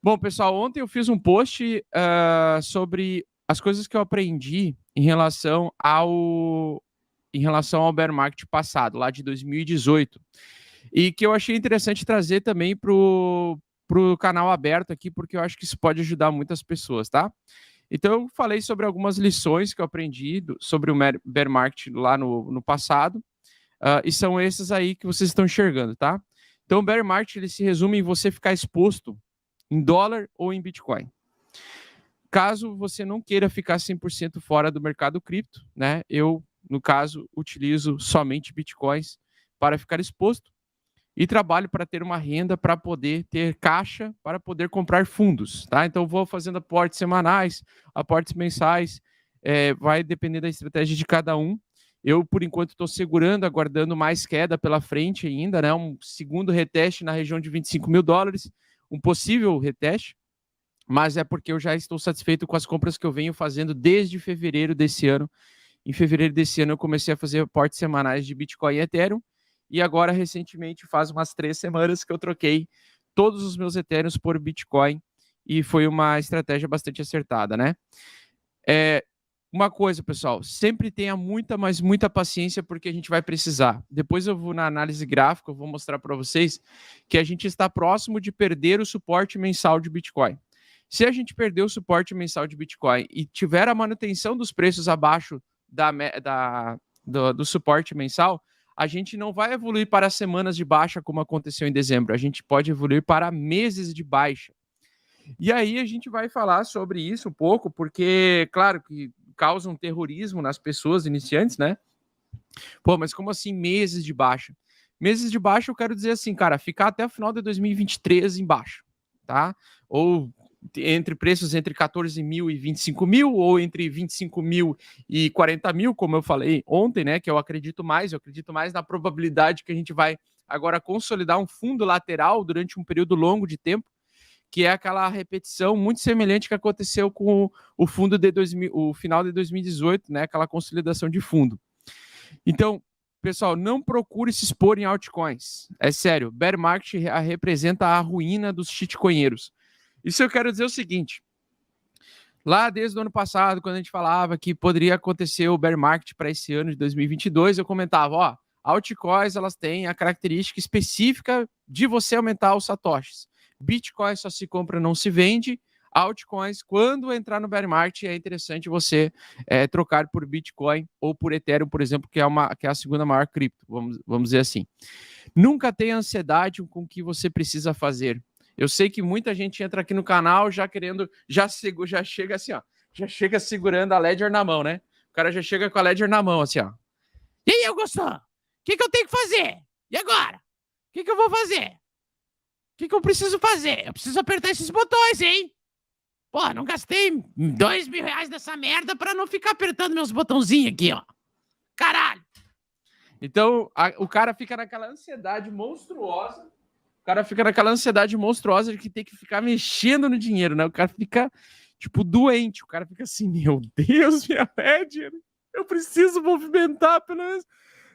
Bom, pessoal, ontem eu fiz um post sobre as coisas que eu aprendi em relação ao bear market passado, lá de 2018, e que eu achei interessante trazer também para o canal aberto aqui, porque eu acho que isso pode ajudar muitas pessoas, tá? Então, eu falei sobre algumas lições que eu aprendi sobre o bear market lá no passado, e são esses aí que vocês estão enxergando, tá? Então, o bear market ele se resume em você ficar exposto em dólar ou em Bitcoin. Caso você não queira ficar 100% fora do mercado cripto, né? Eu, no caso, utilizo somente Bitcoins para ficar exposto e trabalho para ter uma renda para poder ter caixa para poder comprar fundos, tá? Então, vou fazendo aportes semanais, aportes mensais, vai depender da estratégia de cada um. Eu, por enquanto, estou segurando, aguardando mais queda pela frente ainda, né? Um segundo reteste na região de $25.000, um possível reteste, mas é porque eu já estou satisfeito com as compras que eu venho fazendo desde fevereiro desse ano. Em fevereiro desse ano eu comecei a fazer aportes semanais de Bitcoin e Ethereum, e agora, recentemente, faz umas 3 semanas que eu troquei todos os meus Ethereums por Bitcoin, e foi uma estratégia bastante acertada, né? Uma coisa, pessoal, sempre tenha muita, mas muita paciência, porque a gente vai precisar. Depois eu vou na análise gráfica, eu vou mostrar para vocês que a gente está próximo de perder o suporte mensal de Bitcoin. Se a gente perder o suporte mensal de Bitcoin e tiver a manutenção dos preços abaixo do suporte mensal, a gente não vai evoluir para semanas de baixa como aconteceu em dezembro. A gente pode evoluir para meses de baixa. E aí a gente vai falar sobre isso um pouco, porque, claro, que causa um terrorismo nas pessoas iniciantes, né? Pô, mas como assim meses de baixa? Meses de baixa eu quero dizer assim, cara, ficar até o final de 2023 em baixa, tá? Ou entre preços entre 14 mil e 25 mil, ou entre 25 mil e 40 mil, como eu falei ontem, né? Que eu acredito mais na probabilidade que a gente vai agora consolidar um fundo lateral durante um período longo de tempo, que é aquela repetição muito semelhante que aconteceu com o fundo de o final de 2018, né? Aquela consolidação de fundo. Então, pessoal, não procure se expor em altcoins. É sério, bear market representa a ruína dos shitcoinheiros. Isso eu quero dizer o seguinte: lá desde o ano passado, quando a gente falava que poderia acontecer o bear market para esse ano de 2022, eu comentava, ó, altcoins elas têm a característica específica de você aumentar os satoshis. Bitcoin só se compra, não se vende. Altcoins, quando entrar no bear market, é interessante você trocar por Bitcoin ou por Ethereum, por exemplo, que é a segunda maior cripto, vamos dizer assim. Nunca tenha ansiedade com o que você precisa fazer. Eu sei que muita gente entra aqui no canal já querendo, já chega assim, ó, já chega segurando a Ledger na mão, né? O cara já chega com a Ledger na mão, assim, ó. E aí, Augusto? O que eu tenho que fazer? E agora? O que eu vou fazer? O que eu preciso fazer? Eu preciso apertar esses botões, hein? Pô, não gastei R$2.000 nessa merda pra não ficar apertando meus botãozinhos aqui, ó. Caralho! Então, o cara fica naquela ansiedade monstruosa. O cara fica naquela ansiedade monstruosa de que tem que ficar mexendo no dinheiro, né? O cara fica, tipo, doente. O cara fica assim, meu Deus, minha Ledger, eu preciso movimentar pelo menos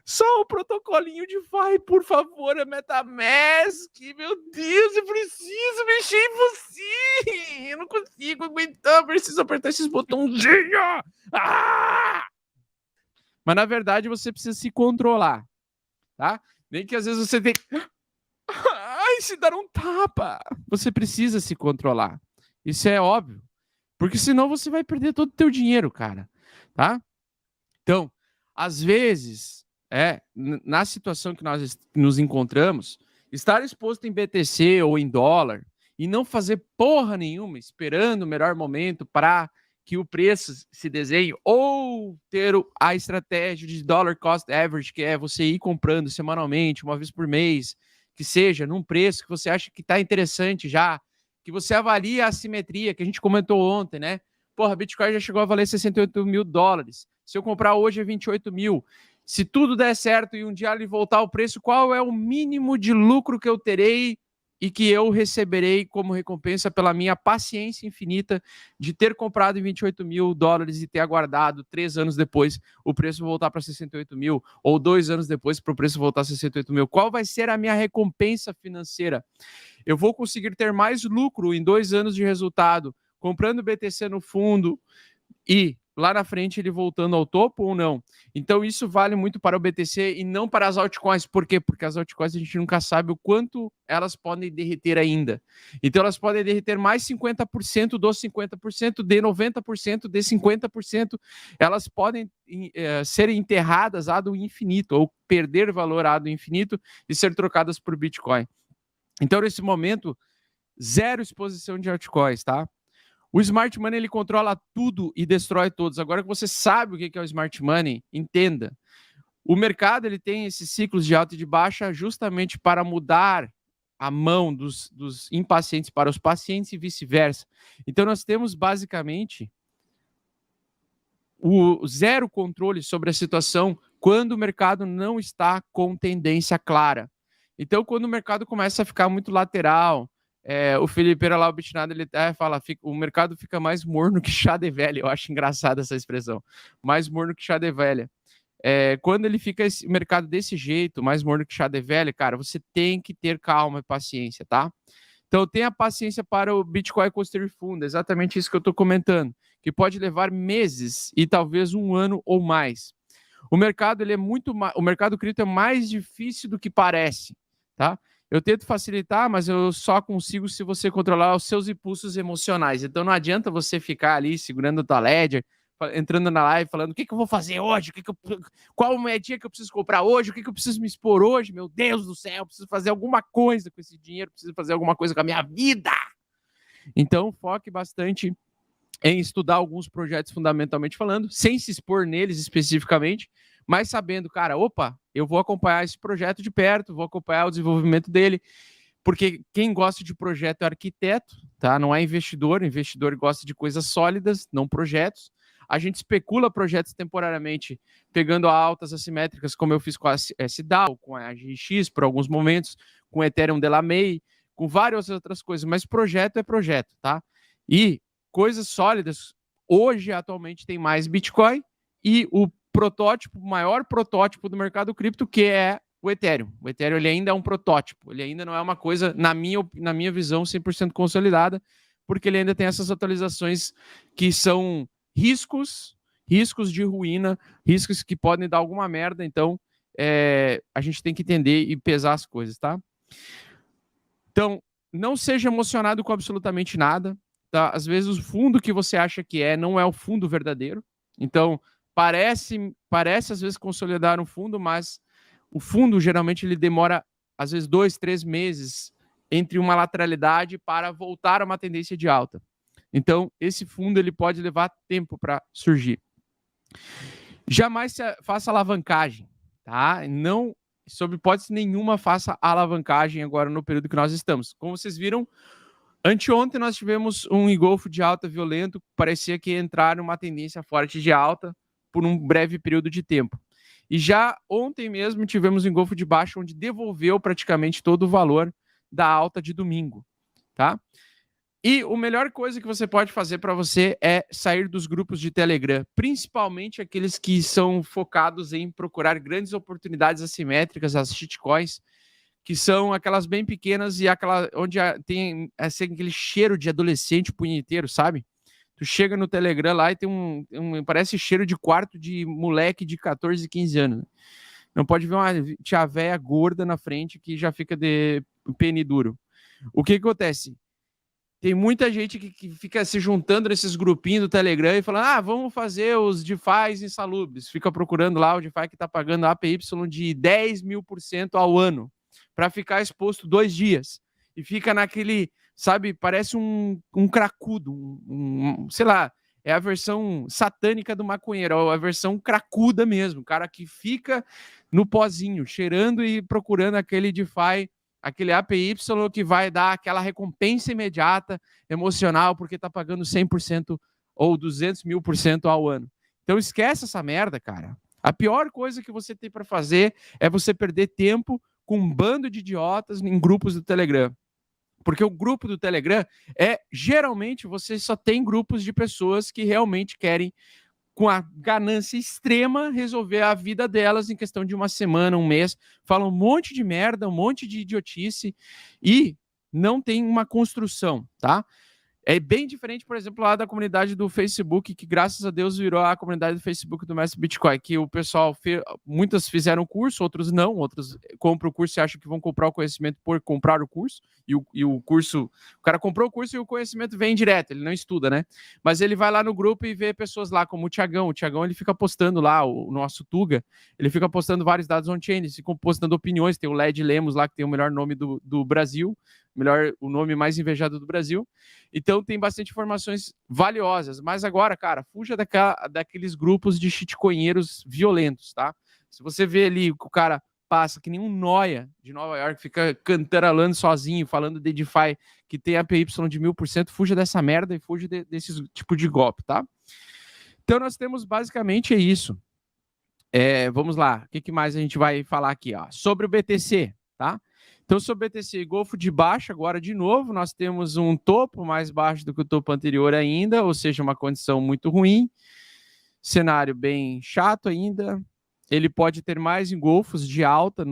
só o protocolinho de DeFi, por favor, é MetaMask. Meu Deus, eu preciso mexer em você. Eu não consigo aguentar, eu preciso apertar esses botãozinhos. Ah! Mas, na verdade, você precisa se controlar, tá? Nem que às vezes você tem... Ai, se dar um tapa. Você precisa se controlar. Isso é óbvio. Porque senão você vai perder todo o teu dinheiro, cara. Tá? Então, às vezes, na situação que nós nos encontramos, estar exposto em BTC ou em dólar e não fazer porra nenhuma, esperando o melhor momento para que o preço se desenhe, ou ter a estratégia de dollar cost average, que é você ir comprando semanalmente, uma vez por mês, que seja num preço que você acha que está interessante já, que você avalia a assimetria, que a gente comentou ontem, né? Porra, Bitcoin já chegou a valer $68.000. Se eu comprar hoje é 28 mil. Se tudo der certo e um dia ele voltar ao preço, qual é o mínimo de lucro que eu terei e que eu receberei como recompensa pela minha paciência infinita de ter comprado em $28.000 e ter aguardado 3 anos depois o preço voltar para 68 mil, ou 2 anos depois para o preço voltar a 68 mil? Qual vai ser a minha recompensa financeira? eu vou conseguir ter mais lucro em 2 anos de resultado comprando BTC no fundo e lá na frente ele voltando ao topo ou não. Então isso vale muito para o BTC e não para as altcoins. Por quê? Porque as altcoins a gente nunca sabe o quanto elas podem derreter ainda. Então elas podem derreter mais 50% dos 50%, de 90%, de 50%. Elas podem ser enterradas ad infinito ou perder valor ad infinito e ser trocadas por Bitcoin. Então nesse momento, zero exposição de altcoins, tá? O Smart Money, ele controla tudo e destrói todos. Agora que você sabe o que é o Smart Money, entenda. O mercado, ele tem esses ciclos de alta e de baixa justamente para mudar a mão dos impacientes para os pacientes e vice-versa. Então, nós temos, basicamente, o zero controle sobre a situação quando o mercado não está com tendência clara. Então, quando o mercado começa a ficar muito lateral, o Felipe lá, o Bitnado, ele até fala, o mercado fica mais morno que chá de velha. Eu acho engraçada essa expressão. Mais morno que chá de velha. Quando ele fica o mercado desse jeito, mais morno que chá de velha, cara, você tem que ter calma e paciência, tá? Então, tenha paciência para o Bitcoin Construir Fundo, exatamente isso que eu estou comentando, que pode levar meses e talvez 1 ano ou mais. O mercado, o mercado cripto é mais difícil do que parece, tá? Eu tento facilitar, mas eu só consigo se você controlar os seus impulsos emocionais. Então não adianta você ficar ali segurando a tua ledger, entrando na live, falando o que eu vou fazer hoje, qual moedinha que eu preciso comprar hoje, o que eu preciso me expor hoje, meu Deus do céu, eu preciso fazer alguma coisa com esse dinheiro, preciso fazer alguma coisa com a minha vida. Então foque bastante em estudar alguns projetos fundamentalmente falando, sem se expor neles especificamente, mas sabendo, cara, eu vou acompanhar esse projeto de perto, vou acompanhar o desenvolvimento dele, porque quem gosta de projeto é arquiteto, tá? Não é investidor, investidor gosta de coisas sólidas, não projetos. A gente especula projetos temporariamente, pegando altas assimétricas, como eu fiz com a SDAO, com a GX por alguns momentos, com o Ethereum Delamay, com várias outras coisas, mas projeto é projeto, tá? E coisas sólidas, hoje, atualmente, tem mais Bitcoin e o maior protótipo do mercado cripto, que é o Ethereum. O Ethereum, ele ainda é um protótipo, ele ainda não é uma coisa, na minha visão, 100% consolidada, porque ele ainda tem essas atualizações que são riscos de ruína, riscos que podem dar alguma merda, então a gente tem que entender e pesar as coisas, tá? Então, não seja emocionado com absolutamente nada, tá? Às vezes o fundo que você acha que não é o fundo verdadeiro, então parece às vezes consolidar um fundo, mas o fundo geralmente ele demora às vezes 2, 3 meses entre uma lateralidade para voltar a uma tendência de alta. Então, esse fundo ele pode levar tempo para surgir. Jamais faça alavancagem, tá? Não, sob hipótese nenhuma, faça alavancagem agora no período que nós estamos. Como vocês viram, anteontem nós tivemos um engolfo de alta violento, parecia que ia entrar numa tendência forte de alta por um breve período de tempo. E já ontem mesmo tivemos um engolfo de baixa, onde devolveu praticamente todo o valor da alta de domingo, tá? E a melhor coisa que você pode fazer para você é sair dos grupos de Telegram, principalmente aqueles que são focados em procurar grandes oportunidades assimétricas, as shitcoins, que são aquelas bem pequenas e onde tem aquele cheiro de adolescente punheteiro, sabe? Tu chega no Telegram lá e tem parece cheiro de quarto de moleque de 14, 15 anos. Não pode ver uma tia véia gorda na frente que já fica de pene duro. O que acontece? Tem muita gente que fica se juntando nesses grupinhos do Telegram e falando, vamos fazer os DeFis insalubres. Fica procurando lá o DeFi que está pagando APY de 10.000% ao ano para ficar exposto 2 dias. E fica naquele, sabe, parece um cracudo, sei lá, é a versão satânica do maconheiro, a versão cracuda mesmo, o cara que fica no pozinho, cheirando e procurando aquele DeFi, aquele APY que vai dar aquela recompensa imediata, emocional, porque tá pagando 100% ou 200.000% ao ano. Então esquece essa merda, cara. A pior coisa que você tem para fazer é você perder tempo com um bando de idiotas em grupos do Telegram. Porque o grupo do Telegram geralmente você só tem grupos de pessoas que realmente querem, com a ganância extrema, resolver a vida delas em questão de uma semana, um mês, falam um monte de merda, um monte de idiotice e não tem uma construção, tá? É bem diferente, por exemplo, lá da comunidade do Facebook, que graças a Deus virou a comunidade do Facebook do Mestre Bitcoin, que o pessoal, muitos fizeram curso, outros não, outros compram o curso e acham que vão comprar o conhecimento por comprar o curso, e o curso, o cara comprou o curso e o conhecimento vem direto, ele não estuda, né? Mas ele vai lá no grupo e vê pessoas lá, como o Tiagão ele fica postando lá, o nosso Tuga, ele fica postando vários dados on-chain, ele fica postando opiniões, tem o Led Lemos lá, que tem o melhor nome do Brasil, o nome mais invejado do Brasil. Então tem bastante informações valiosas. Mas agora, cara, fuja daqueles grupos de shitcoinheiros violentos, tá? Se você vê ali que o cara passa que nem um noia de Nova York, fica cantarolando sozinho, falando de DeFi que tem APY de 1000%, fuja dessa merda e fuja desse tipo de golpe, tá? Então nós temos basicamente isso. Vamos lá, o que mais a gente vai falar aqui? Ó? Sobre o BTC, tá? Então, sobre o BTC Golfo de baixo, agora de novo, nós temos um topo mais baixo do que o topo anterior ainda, ou seja, uma condição muito ruim, cenário bem chato ainda, ele pode ter mais engolfos de alta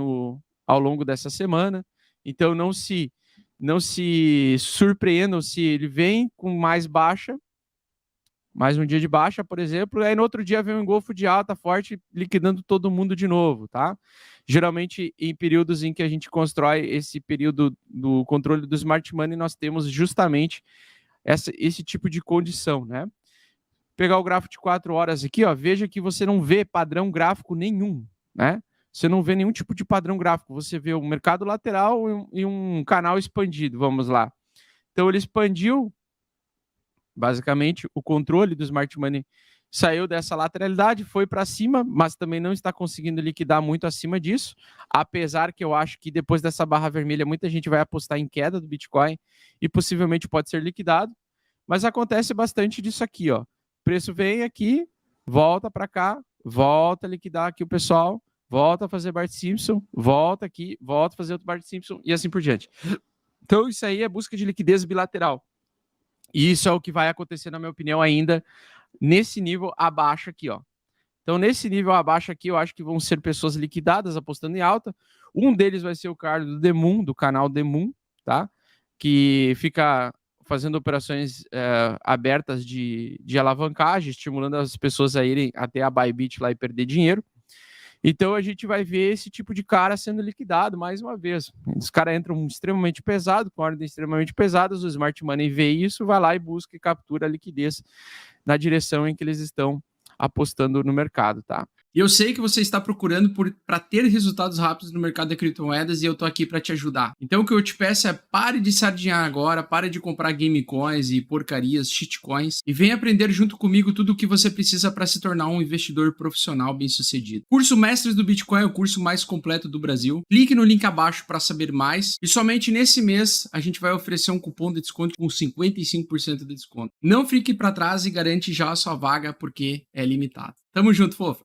ao longo dessa semana, então não se surpreendam se ele vem com mais baixa, mais um dia de baixa, por exemplo, e aí no outro dia vem um engolfo de alta forte, liquidando todo mundo de novo, tá? Geralmente, em períodos em que a gente constrói esse período do controle do smart money, nós temos justamente esse tipo de condição, né? Pegar o gráfico de 4 horas aqui, ó, veja que você não vê padrão gráfico nenhum, né? Você não vê nenhum tipo de padrão gráfico, você vê um mercado lateral e um canal expandido, vamos lá. Então, ele expandiu, basicamente, o controle do smart money saiu dessa lateralidade, foi para cima, mas também não está conseguindo liquidar muito acima disso, apesar que eu acho que depois dessa barra vermelha muita gente vai apostar em queda do Bitcoin e possivelmente pode ser liquidado, mas acontece bastante disso aqui, ó. O preço vem aqui, volta para cá, volta a liquidar aqui o pessoal, volta a fazer Bart Simpson, volta aqui, volta a fazer outro Bart Simpson e assim por diante. Então isso aí é busca de liquidez bilateral. E isso é o que vai acontecer, na minha opinião, ainda nesse nível abaixo aqui, ó. Então, nesse nível abaixo aqui, eu acho que vão ser pessoas liquidadas apostando em alta. Um deles vai ser o Carlos do Demun, do canal Demun, tá? Que fica fazendo operações abertas de alavancagem, estimulando as pessoas a irem até a Bybit lá e perder dinheiro. Então a gente vai ver esse tipo de cara sendo liquidado mais uma vez. Os caras entram extremamente pesado, com ordens extremamente pesadas, o Smart Money vê isso, vai lá e busca e captura a liquidez na direção em que eles estão apostando no mercado, tá? E eu sei que você está procurando para ter resultados rápidos no mercado de criptomoedas e eu tô aqui para te ajudar. Então o que eu te peço é pare de sardinhar agora, pare de comprar game coins e porcarias, shitcoins e venha aprender junto comigo tudo o que você precisa para se tornar um investidor profissional bem-sucedido. Curso Mestres do Bitcoin é o curso mais completo do Brasil. Clique no link abaixo para saber mais e somente nesse mês a gente vai oferecer um cupom de desconto com 55% de desconto. Não fique para trás e garante já a sua vaga porque é limitado. Tamo junto, fofo!